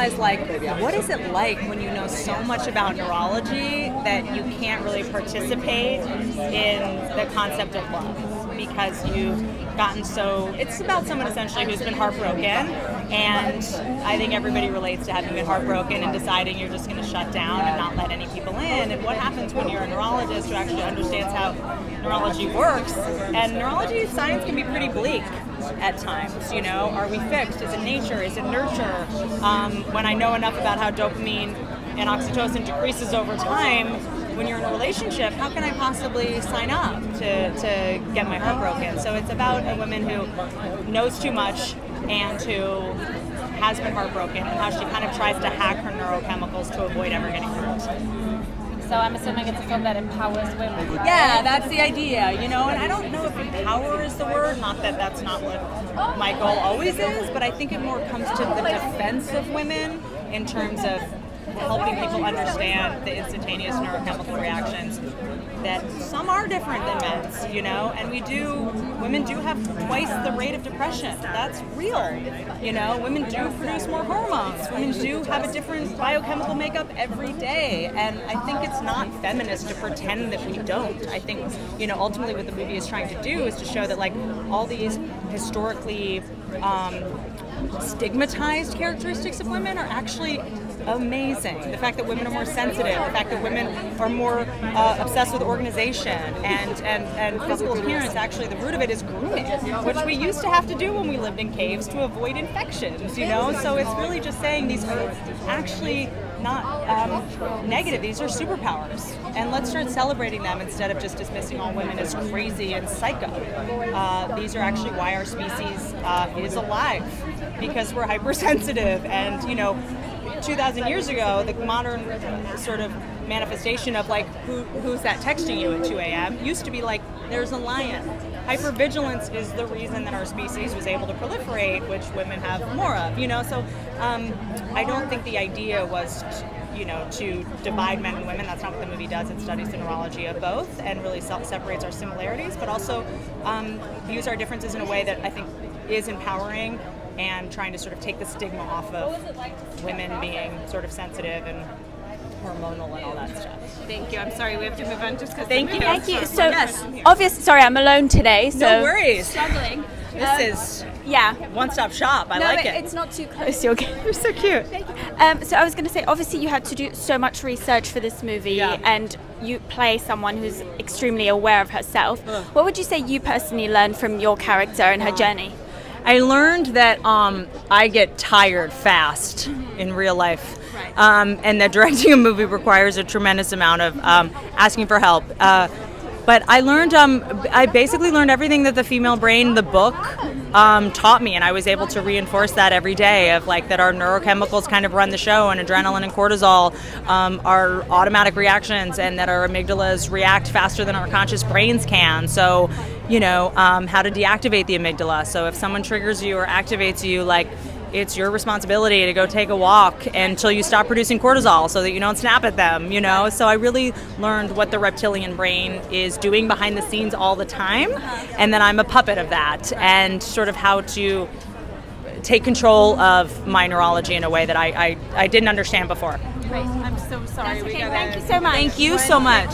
realized, like, what is it like when you know so much about neurology that you can't really participate in the concept of love because you've gotten so... It's about someone essentially who's been heartbroken, and I think everybody relates to having been heartbroken and deciding you're just going to shut down and not let any people in. And what happens when you're a neurologist who actually understands how neurology works? And neurology science can be pretty bleak at times, you know. Are we fixed? Is it nature? Is it nurture? When I know enough about how dopamine and oxytocin decreases over time, when you're in a relationship, how can I possibly sign up to get my heart broken? So it's about a woman who knows too much and who has been heartbroken, and how she kind of tries to hack her neurochemicals to avoid ever getting hurt. So I'm assuming it's a film that empowers women, right? Yeah, that's the idea, you know, and I don't know if empower is the word, not that that's not what my goal always is, but I think it more comes to the defense of women in terms of helping people understand the instantaneous neurochemical reactions that some are different than men's, you know, and women do have twice the rate of depression. That's real, you know. Women do produce more hormones. Women do have a different biochemical makeup every day, and I think it's not feminist to pretend that we don't. I think, you know, ultimately what the movie is trying to do is to show that, like, all these historically stigmatized characteristics of women are actually amazing. The fact that women are more sensitive, the fact that women are more obsessed with organization and physical appearance, actually the root of it is grooming, which we used to have to do when we lived in caves to avoid infections, you know? So it's really just saying these are actually not negative. These are superpowers, and let's start celebrating them instead of just dismissing all women as crazy and psycho. These are actually why our species is alive, because we're hypersensitive. And, you know, 2,000 years ago, the modern sort of manifestation of, like, who's that texting you at 2 a.m. used to be like, there's a lion. Hypervigilance is the reason that our species was able to proliferate, which women have more of, you know. So I don't think the idea was, you know, to divide men and women. That's not what the movie does. It studies the neurology of both and really separates our similarities, but also views our differences in a way that I think is empowering and trying to sort of take the stigma off of women being sort of sensitive and hormonal and all that stuff. Thank you. I'm sorry, we have to move on just because. Thank you. Thank you. So, obviously, sorry, I'm alone today. So no worries. Struggling. This is yeah, one-stop shop. I like it. It's not too close. You're okay. You're so cute. Thank you. So I was going to say, obviously, you had to do so much research for this movie, and you play someone who's extremely aware of herself. What would you say you personally learned from your character and her journey? I learned that I get tired fast in real life. And that directing a movie requires a tremendous amount of asking for help. But I learned, I basically learned everything that the female brain, the book, taught me, and I was able to reinforce that every day, of like that our neurochemicals kind of run the show, and adrenaline and cortisol are automatic reactions, and that our amygdalas react faster than our conscious brains can. So, you know, how to deactivate the amygdala. So if someone triggers you or activates you, like, it's your responsibility to go take a walk until you stop producing cortisol so that you don't snap at them, you know? So I really learned what the reptilian brain is doing behind the scenes all the time, and then I'm a puppet of that, and sort of how to take control of my neurology in a way that I didn't understand before. Great. I'm so sorry. That's okay. Thank you so much. Thank you so much.